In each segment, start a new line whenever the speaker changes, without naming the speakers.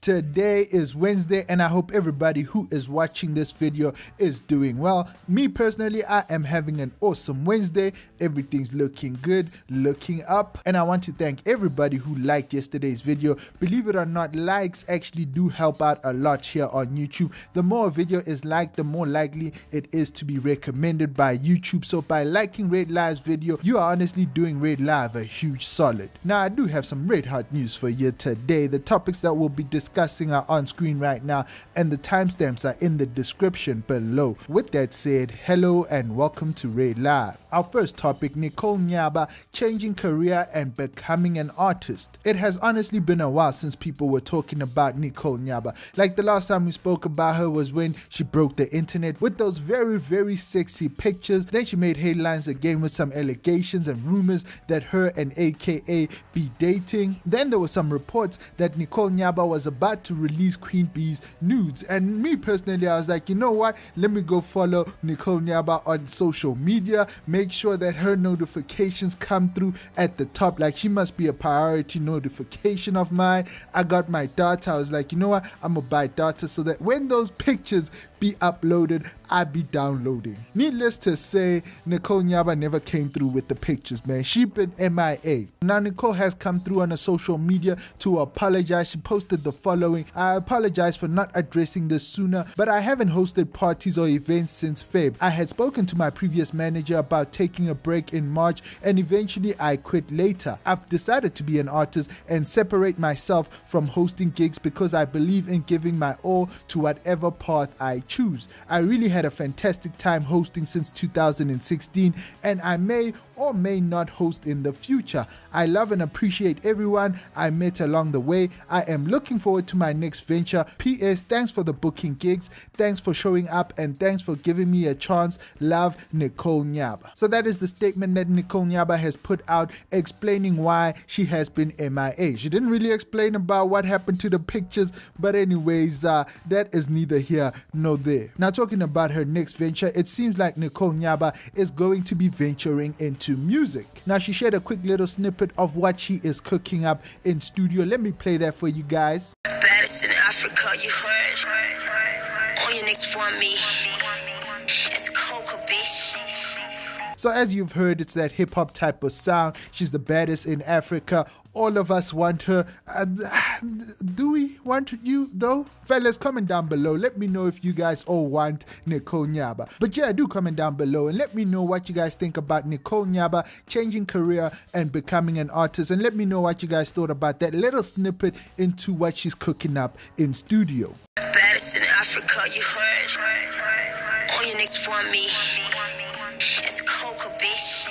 Today is Wednesday and I hope everybody who is watching this video is doing well. Me personally, I am having an awesome Wednesday. Everything's looking good, looking up, and I want to thank everybody who liked yesterday's video. Believe it or not, likes actually do help out a lot here on YouTube. The more a video is liked, the more likely it is to be recommended by YouTube. So by liking Red Live's video, you are honestly doing Red Live a huge solid. Now I do have some red hot news for you today. The topics that we'll be discussing are on screen right now and the timestamps are in the description below. With that said, hello and welcome to Red Live. Our first topic, Nicole Nyaba changing career and becoming an artist. It has honestly been a while since people were talking about Nicole Nyaba. Like the last time we spoke about her was when she broke the internet with those very sexy pictures. Then she made headlines again with some allegations and rumors that her and AKA be dating. Then there were some reports that Nicole Nyaba was about to release Queen Bee's nudes, and me personally, I was like, you know what, let me go follow Nicole Nyaba on social media, make sure that her notifications come through at the top. Like, she must be a priority notification of mine. I got my data. I was like, you know what, I'm gonna buy data so that when those pictures be uploaded, I be downloading. Needless to say, Nicole Nyaba never came through with the pictures, man. She been MIA. Now Nicole has come through on her social media to apologize. She posted the following: I apologize for not addressing this sooner, but I haven't hosted parties or events since Feb. I had spoken to my previous manager about taking a break in March and eventually I quit later. I've decided to be an artist and separate myself from hosting gigs because I believe in giving my all to whatever path I choose. I really had a fantastic time hosting since 2016 and I may or may not host in the future. I love and appreciate everyone I met along the way. I am looking forward to my next venture. PS, thanks for the booking gigs, thanks for showing up, and thanks for giving me a chance. Love, Nicole Nyaba. So that is the statement that Nicole Nyaba has put out explaining why she has been MIA. She didn't really explain about what happened to the pictures, but anyways, that is neither here nor there. Now talking about her next venture, it seems like Nicole Nyaba is going to be venturing into music. Now she shared a quick little snippet of what she is cooking up in studio. Let me play that for you guys.
Baddest in Africa, you heard. All your niggas want me. It's coca, bitch.
So as you've heard, it's that hip-hop type of sound. She's the baddest in Africa. All of us want her. Do we want you though? Fellas, comment down below. Let me know if you guys all want Nicole Nyaba. But yeah, do comment down below and let me know what you guys think about Nicole Nyaba changing career and becoming an artist. And let me know what you guys thought about that little snippet into what she's cooking up in studio.
Baddest in Africa, you heard. All your niggas want me. It's coca, bitch.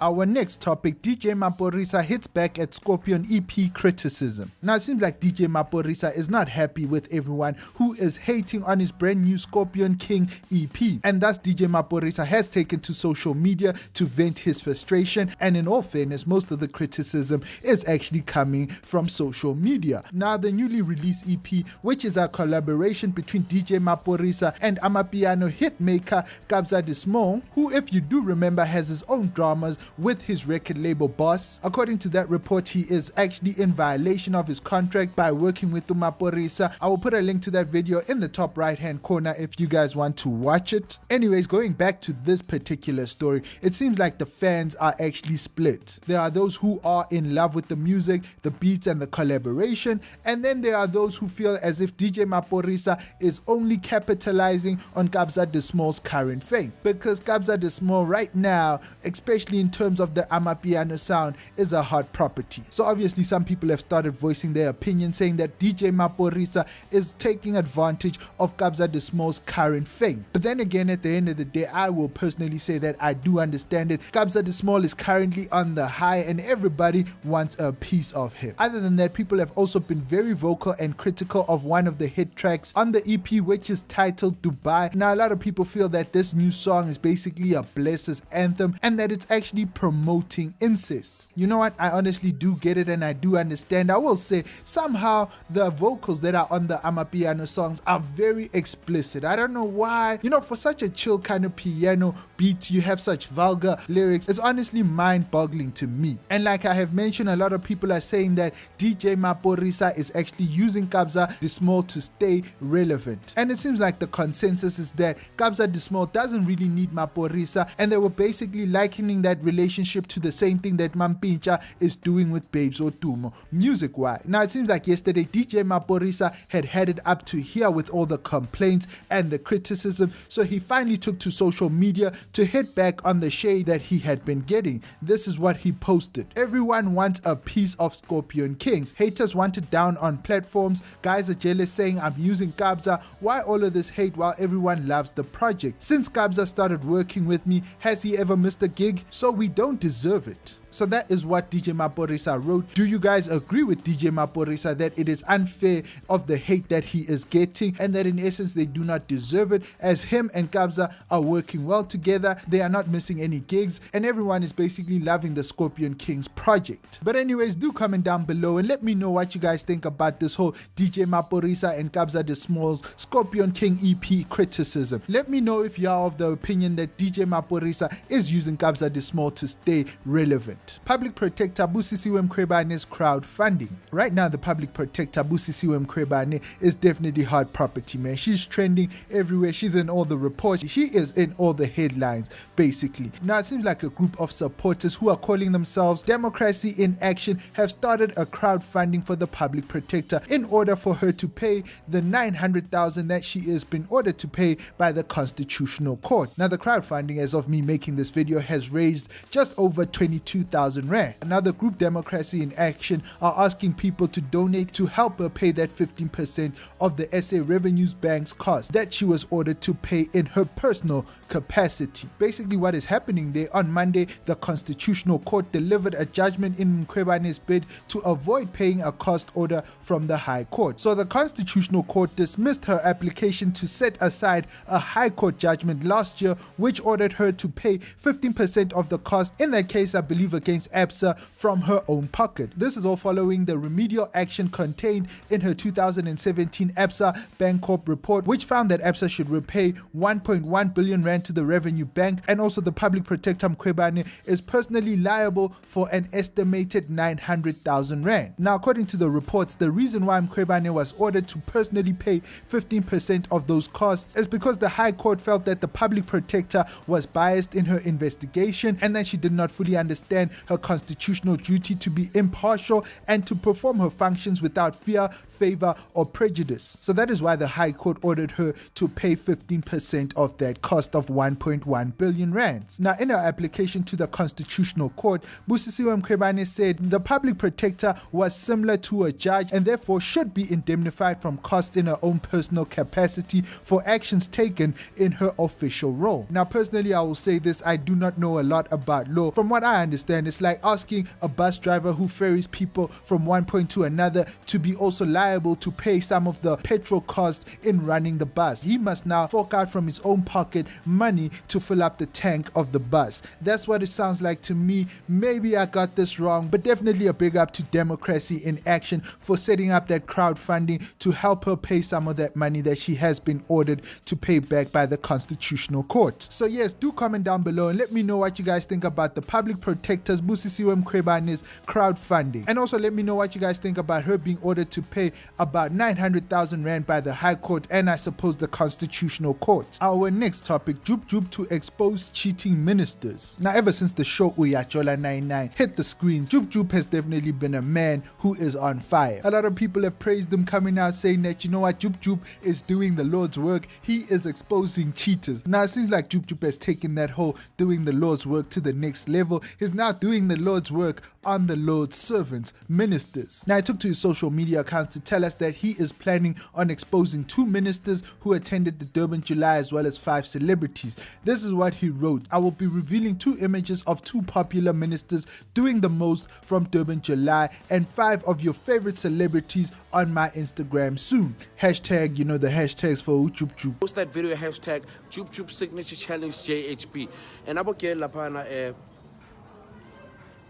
Our next topic, DJ Maphorisa hits back at Scorpion EP criticism. Now it seems like DJ Maphorisa is not happy with everyone who is hating on his brand new Scorpion King EP, and thus DJ Maphorisa has taken to social media to vent his frustration, and in all fairness, most of the criticism is actually coming from social media. Now the newly released EP, which is a collaboration between DJ Maphorisa and Amapiano hitmaker Kabza De Small, who, if you do remember, has his own dramas with his record label boss. According to that report, he is actually in violation of his contract by working with Maphorisa. I will put a link to that video in the top right hand corner if you guys want to watch it. Anyways, going back to this particular story, it seems like the fans are actually split. There are those who are in love with the music, the beats and the collaboration, and then there are those who feel as if DJ Maphorisa is only capitalizing on Kabza De Small's current fame, because Kabza De Small right now, especially in terms of the Amapiano sound, is a hot property. So obviously some people have started voicing their opinion, saying that DJ Maphorisa is taking advantage of Kabza De Small's current fame. But then again, at the end of the day, I will personally say that I do understand it. Kabza De Small is currently on the high and everybody wants a piece of him. Other than that, people have also been very vocal and critical of one of the hit tracks on the EP, which is titled Dubai. Now a lot of people feel that this new song is basically a Blesses anthem and that it's actually promoting incest. You know what? I honestly do get it and I do understand. I will say somehow the vocals that are on the Amapiano songs are very explicit. I don't know why. You know, for such a chill kind of piano beat, you have such vulgar lyrics. It's honestly mind-boggling to me. And like I have mentioned, a lot of people are saying that DJ Maphorisa is actually using Kabza De Small to stay relevant. And it seems like the consensus is that Kabza De Small doesn't really need Maphorisa, and they were basically likening that relationship to the same thing that Mampincha is doing with Babes Otumo, music-wise. Now it seems like yesterday DJ Maphorisa had it up to here with all the complaints and the criticism, so he finally took to social media to hit back on the shade that he had been getting. This is what he posted. Everyone wants a piece of Scorpion Kings. Haters want it down on platforms. Guys are jealous saying I'm using Kabza. Why all of this hate while everyone loves the project? Since Kabza started working with me, has he ever missed a gig? So we don't deserve it. So that is what DJ Maphorisa wrote. Do you guys agree with DJ Maphorisa that it is unfair of the hate that he is getting, and that in essence they do not deserve it, as him and Kabza are working well together, they are not missing any gigs, and everyone is basically loving the Scorpion Kings project? But anyways, do comment down below and let me know what you guys think about this whole DJ Maphorisa and Kabza De Small's Scorpion King EP criticism. Let me know if you are of the opinion that DJ Maphorisa is using Kabza De Small to stay relevant. Public Protector Busisiwe Mkhwebane's crowdfunding. Right now, the Public Protector Busisiwe Mkhwebane is definitely hot property, man. She's trending everywhere. She's in all the reports. She is in all the headlines, basically. Now, it seems like a group of supporters who are calling themselves Democracy in Action have started a crowdfunding for the Public Protector in order for her to pay the 900,000 that she has been ordered to pay by the Constitutional Court. Now, the crowdfunding, as of me making this video, has raised just over 22,000 Rand. Another group, Democracy in Action, are asking people to donate to help her pay that 15% of the SA Revenues Bank's cost that she was ordered to pay in her personal capacity. Basically, what is happening there, on Monday, the Constitutional Court delivered a judgment in Mkhwebane's bid to avoid paying a cost order from the High Court. So the Constitutional Court dismissed her application to set aside a High Court judgment last year, which ordered her to pay 15% of the cost, in that case, I believe, against ABSA from her own pocket. This is all following the remedial action contained in her 2017 ABSA Bancorp report, which found that ABSA should repay 1.1 billion Rand to the Revenue Bank, and also the Public Protector Mkhwebane is personally liable for an estimated 900,000 Rand. Now, according to the reports, the reason why Mkhwebane was ordered to personally pay 15% of those costs is because the High Court felt that the Public Protector was biased in her investigation and that she did not fully understand her constitutional duty to be impartial and to perform her functions without fear, favor, or prejudice. So that is why the High Court ordered her to pay 15% of that cost of 1.1 billion rands. Now, in her application to the Constitutional Court, Busisiwe Mkhwebane said the Public Protector was similar to a judge and therefore should be indemnified from costs in her own personal capacity for actions taken in her official role. Now, personally, I will say this, I do not know a lot about law. From what I understand, it's like asking a bus driver who ferries people from one point to another to be also liable to pay some of the petrol cost in running the bus. He must now fork out from his own pocket money to fill up the tank of the bus. That's what it sounds like to me. Maybe I got this wrong, but definitely a big up to Democracy in Action for setting up that crowdfunding to help her pay some of that money that she has been ordered to pay back by the Constitutional Court. So yes, do comment down below and let me know what you guys think about the Public Protector's Busisiwe Mkhwebane's crowdfunding. And also let me know what you guys think about her being ordered to pay about 900,000 Rand by the High Court and I suppose the Constitutional Court. Our next topic, Jub Jub to expose cheating ministers. Now, ever since the show Uyachola 99 hit the screens, Jub Jub has definitely been a man who is on fire. A lot of people have praised him, coming out saying that, you know what, Jub Jub is doing the Lord's work. He is exposing cheaters. Now, it seems like Jub Jub has taken that whole doing the Lord's work to the next level. He's now doing the Lord's work on the Lord's servants, ministers. Now, I took to his social media accounts to tell us that he is planning on exposing 2 ministers who attended the Durban July as well as 5 celebrities. This is what he wrote. I will be revealing 2 images of 2 popular ministers doing the most from Durban July and 5 of your favorite celebrities on my Instagram soon. Hashtag, you know the hashtags for Jub Jub.
Post that video, hashtag Jub Jub Signature Challenge JHP. And I will get Lapana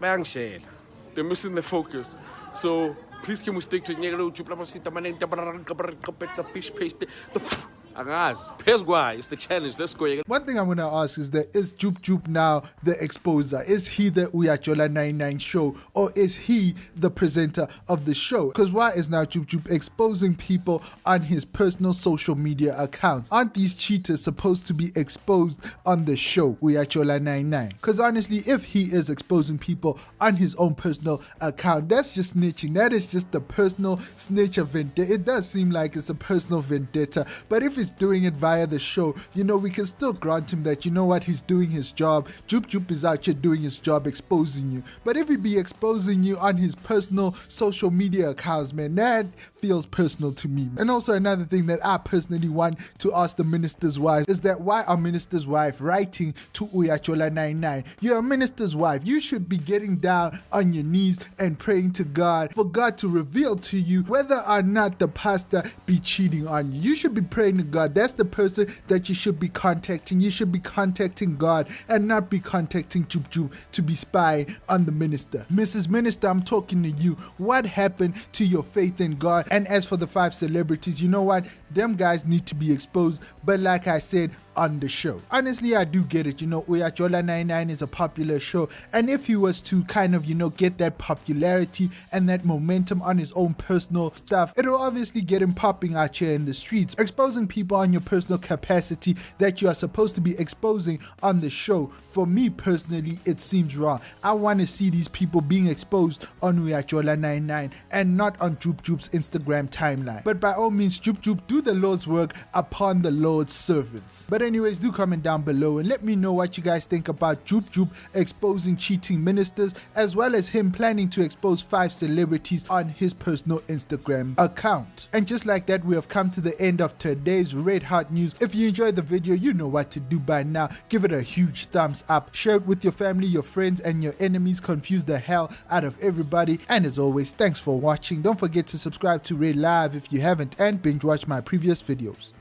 bayangishela. They're missing the focus. So please can we stick to fish paste? It's the challenge. Let's go.
One thing I'm going to ask is that is Jub Jub now the exposer? Is he the Uyachola 99 show, or is he the presenter of the show? Because why is now Jub Jub exposing people on his personal social media accounts? Aren't these cheaters supposed to be exposed on the show Uyachola 99? Because honestly, if he is exposing people on his own personal account, that's just snitching. That is just a personal snitch of vendetta. It does seem like it's a personal vendetta, but if it's doing it via the show, you know, we can still grant him that, you know what, he's doing his job. Jub Jub is out here doing his job, exposing you. But if he be exposing you on his personal social media accounts, man, that feels personal to me. And also another thing that I personally want to ask the minister's wife is that why are minister's wife writing to Uyachola 99? You're a minister's wife. You should be getting down on your knees and praying to God for God to reveal to you whether or not the pastor be cheating on you. You should be praying to God. That's the person that you should be contacting. You should be contacting God and not be contacting Jub Jub to be spying on the minister. Mrs. Minister, I'm talking to you. What happened to your faith in God? And as for the 5 celebrities, you know what? Them guys need to be exposed. But like I said, on the show. Honestly, I do get it. You know, Uyachola 99 is a popular show. And if he was to kind of, you know, get that popularity and that momentum on his own personal stuff, it'll obviously get him popping out here in the streets. Exposing people on your personal capacity that you are supposed to be exposing on the show, for me personally, it seems wrong. I want to see these people being exposed on Uyachola 99 and not on Jub Jub's Instagram timeline. But by all means, Jub Jub, do the Lord's work upon the Lord's servants. But anyways, do comment down below and let me know what you guys think about Jub Jub exposing cheating ministers, as well as him planning to expose 5 celebrities on his personal Instagram account. And just like that, we have come to the end of today's Red Hot News. If you enjoyed the video, you know what to do by now. Give it a huge thumbs up. Share it with your family, your friends, and your enemies. Confuse the hell out of everybody. And as always, thanks for watching. Don't forget to subscribe to Red Live if you haven't, and binge watch my previous videos.